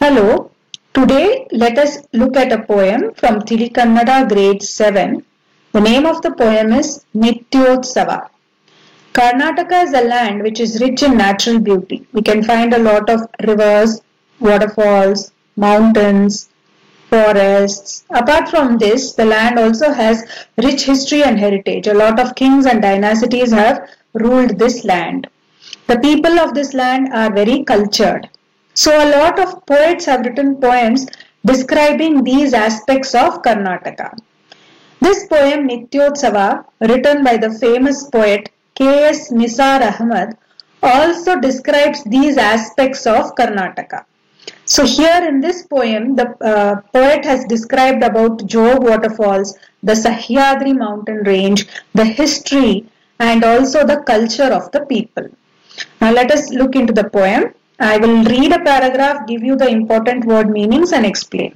Hello, today let us look at a poem from Tilikannada grade 7. The name of the poem is Nityotsava. Karnataka is a land which is rich in natural beauty. We can find a lot of rivers, waterfalls, mountains, forests. Apart from this, the land also has rich history and heritage. A lot of kings and dynasties have ruled this land. The people of this land are very cultured. So a lot of poets have written poems describing these aspects of Karnataka. This poem Nityotsava, written by the famous poet K.S. Nisar Ahmad, also describes these aspects of Karnataka. So here in this poem, the poet has described about Jog waterfalls, the Sahyadri mountain range, the history and also the culture of the people. Now let us look into the poem. I will read a paragraph, give you the important word meanings and explain.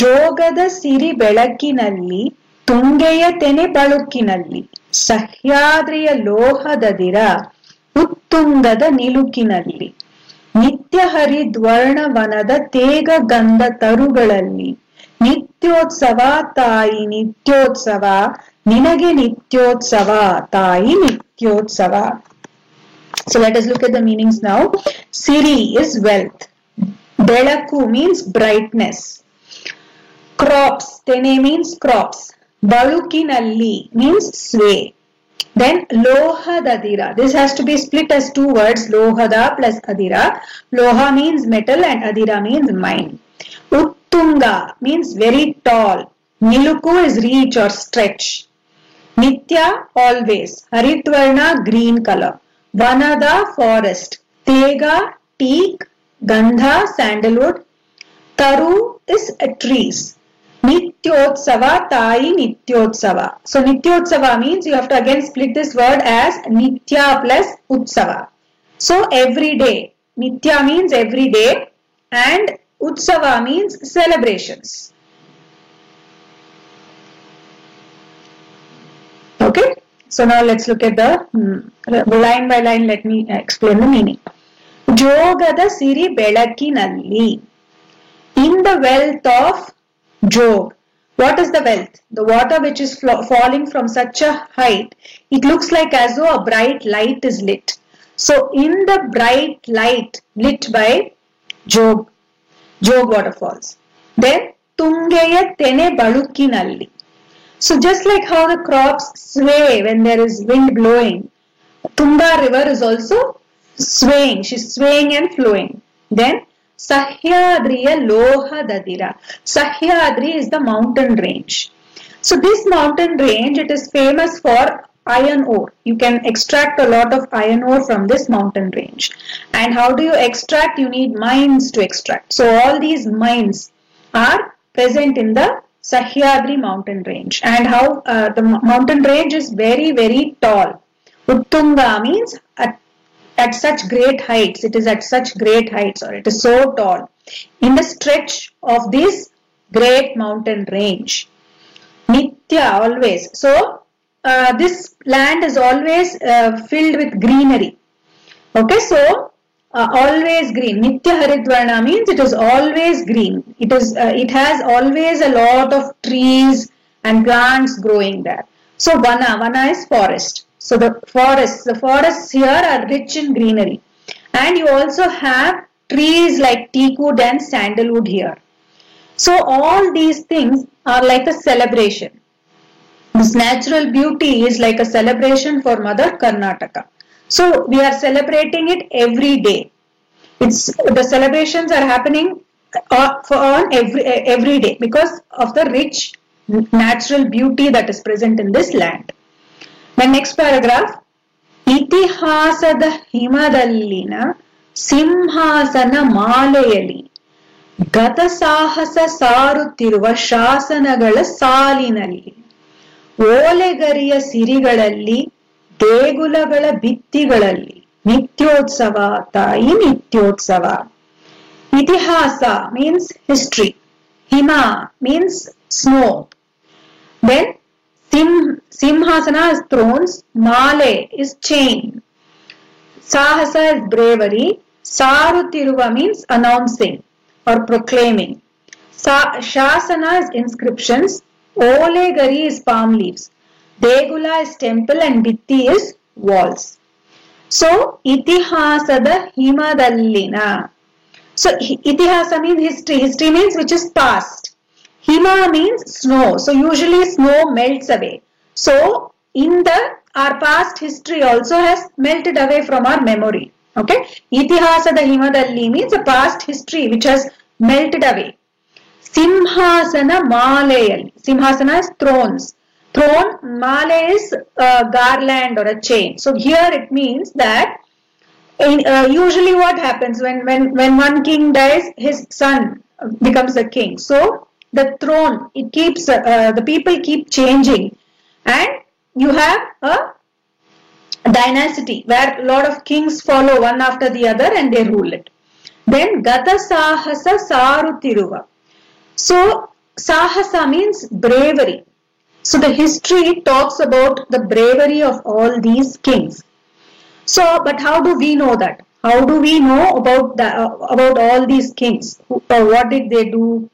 ಜೋಗದ ಸಿರಿ ಬೆಳಕಿನಲ್ಲಿ ತುಂಗೆಯ ತೆನೆ ಬಳುಕಿನಲ್ಲಿ ಸಹ್ಯಾದ್ರಿಯ ಲೋಹದದಿರ ಉತ್ತುಂಗದ ನಿಲುಕಿನಲ್ಲಿ ನಿತ್ಯ ಹರಿದ್ವರ್ಣವನದ ತೇಗ ಗಂಧ ತರುಗಳಲ್ಲಿ ನಿತ್ಯೋತ್ಸವ ತಾಯಿ ನಿತ್ಯೋತ್ಸವ ನಿನಗೆ ನಿತ್ಯೋತ್ಸವ ತಾಯಿ ನಿತ್ಯೋತ್ಸವ. So let us look at the meanings now. Siri is wealth. Belaku means brightness. Crops, tene means crops. Balukinalli means sway. Then lohadadira. This has to be split as two words, lohada plus adira. Loha means metal and adira means mine. Uttunga means very tall. Niluku is reach or stretch. Nitya, always. Haritvarna, green color. Vanada, forest. Tega, teak. Gandha, sandalwood. Taru is trees. Nityotsava, Tai Nityotsava. So Nityotsava means you have to again split this word as Nitya plus Utsava. So every day. Nitya means every day and Utsava means celebrations. Okay. So now let's look at the line by line. Let me explain the meaning. Jogada Siri Belakinalli. In the wealth of Jog. What is the wealth? The water which is falling from such a height. It looks like as though a bright light is lit. So in the bright light lit by Jog waterfalls. Then Tungeya Tene Balukinalli. So just like how the crops sway when there is wind blowing, Tunga river is also swaying. She's swaying and flowing. Then Sahyadriya Lohadadira. Sahyadri is the mountain range. So this mountain range, it is famous for iron ore. You can extract a lot of iron ore from this mountain range. And how do you extract? You need mines to extract. So all these mines are present in the Sahyadri mountain range. And how the mountain range is very, very tall. Uttunga means at such great heights. It is at such great heights, or it is so tall. In the stretch of this great mountain range. Nitya, always. So this land is always filled with greenery. Okay, so always green. Nitya Haridvarna means it is always green. It has always a lot of trees and plants growing there. So Vana is forest. So the forests here are rich in greenery. And you also have trees like teakwood and sandalwood here. So all these things are like a celebration. This natural beauty is like a celebration for Mother Karnataka. So we are celebrating it every day. The celebrations are happening on every day because of the rich natural beauty that is present in this land. The next paragraph. ಇತಿಹಾಸದ ಹಿಮದಲ್ಲಿನ ಸಿಂಹಾಸನ ಮಾಲೆಯಲ್ಲಿ ಗತ ಸಾಹಸ ಸಾರುತ್ತಿರುವ ಶಾಸನಗಳ ಸಾಲಿನಲ್ಲಿ ಓಲೆಗರಿಯ ಸಿರಿಗಳಲ್ಲಿ ದೇಗುಲಗಳ ಭಿತ್ತಿಗಳಲ್ಲಿ ನಿತ್ಯೋತ್ಸವ ತಾಯಿ ನಿತ್ಯೋತ್ಸವ. ಇತಿಹಾಸ means history. Hima means snow. Then Simhasana is thrones, Male is chain, Sahasa is bravery, Sarutiruva means announcing. or proclaiming. Shasana is inscriptions. Olegari is palm leaves. Degula is temple and Bitti is walls. So, itihasada himadallina. So, itihasa means history. History means which is past. Hima means snow. So, usually snow melts away. So, our past history also has melted away from our memory. Okay. Itihasada himadalli means a past history which has melted away. Simhasana malayalli. Simhasana is thrones. Throne, male is a garland or a chain. So here it means that usually what happens when one king dies, his son becomes the king. So the throne, it keeps the people keep changing, and you have a dynasty where a lot of kings follow one after the other and they rule it. Then Gata Sahasa Sarutiruva. So Sahasa means bravery. So the history talks about the bravery of all these kings. So, but how do we know that? How do we know about all these kings? What did they do?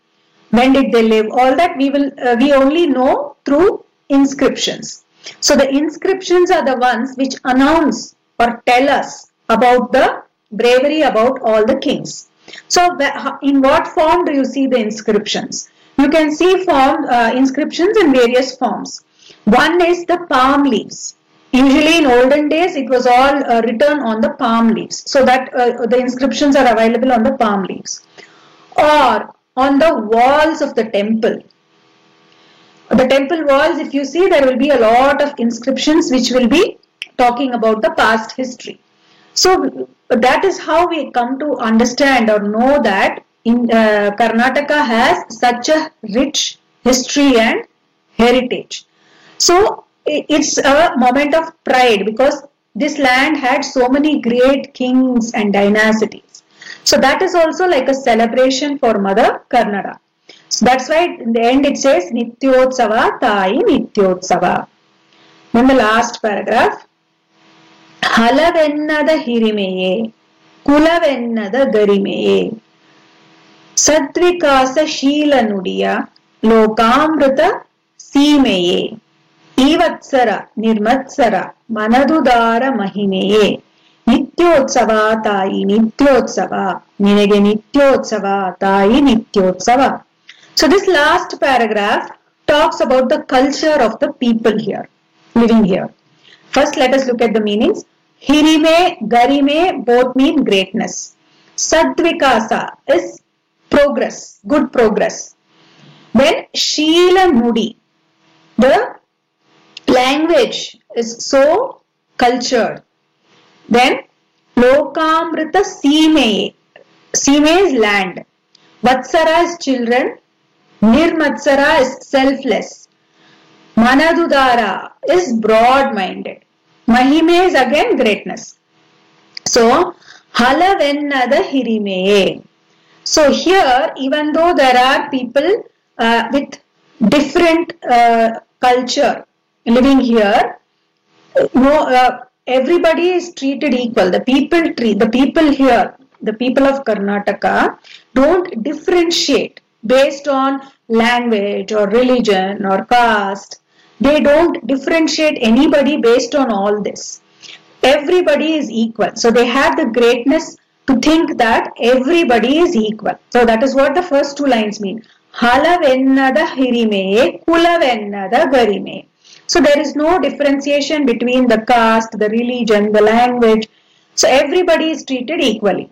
When did they live? All that we only know through inscriptions. So the inscriptions are the ones which announce or tell us about the bravery about all the kings. So in what form do you see the inscriptions? You can see inscriptions in various forms. One is the palm leaves. Usually in olden days, it was all written on the palm leaves. So that the inscriptions are available on the palm leaves. Or on the walls of the temple. The temple walls, if you see, there will be a lot of inscriptions which will be talking about the past history. So that is how we come to understand or know that Karnataka has such a rich history and heritage. So it's a moment of pride because this land had so many great kings and dynasties. So that is also like a celebration for Mother Kannada. So that's why in the end it says Nityotsava Tayi Nityotsava. Then the last paragraph. Halavennada hirimeye, kulavennada garimeye. Sadvikasa Sheela Nudiya Lokamrita Seemeye Ivatsara Nirmatsara Manadudara Mahimeye Nityotsava Tayi Nityotsava Ninage Nityotsava Tayi Nityotsava. So this last paragraph talks about the culture of the people here, living here. First let us look at the meanings. Hirime, Garime both mean greatness. Sadvikasa is progress, good progress. Then Sheela Nudi, the language is so cultured. Then Lokamrita Seemeye, Seemeye is land. Vatsara is children. Nirmatsara is selfless. Manadudara is broad-minded. Mahime is again greatness. So, Halavennada Hirimeye. So here, even though there are people with different culture living here, everybody is treated equal. The people here, the people of Karnataka, don't differentiate based on language or religion or caste. They don't differentiate anybody based on all this. Everybody is equal. So they have the greatness to think that everybody is equal. So that is what the first two lines mean. Halavennada hirimeye, kulavennada garime. So there is no differentiation between the caste, the religion, the language. So everybody is treated equally.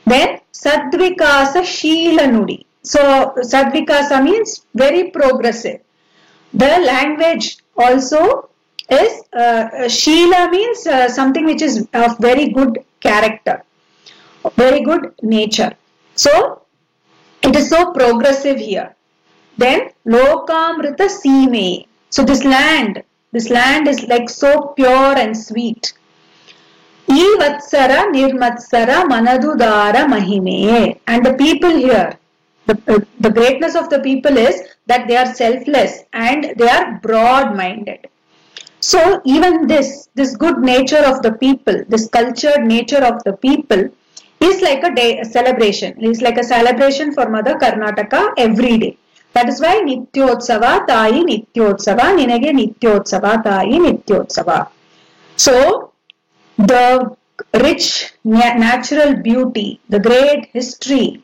Then Sadvikasa Sheela Nudi. So Sadvikasa means very progressive. The language also is Sheela means something which is of very good character, very good nature. So it is so progressive here. Then Lokamrita Seemeye. So this land is like so pure and sweet. Ivatsara Nirmatsara Manadudara Mahimeye. And the people here, the greatness of the people is that they are selfless and they are broad-minded. So even this good nature of the people, this cultured nature of the people is like a day celebration. It's like a celebration for Mother Karnataka every day. That is why Nityotsava Tayi Nityotsava Ninage Nityotsava Tayi Nityotsava. So the rich natural beauty, the great history,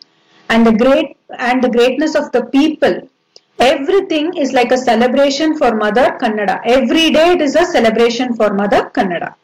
and the greatness of the people, everything is like a celebration for Mother Kannada. Every day it is a celebration for Mother Kannada.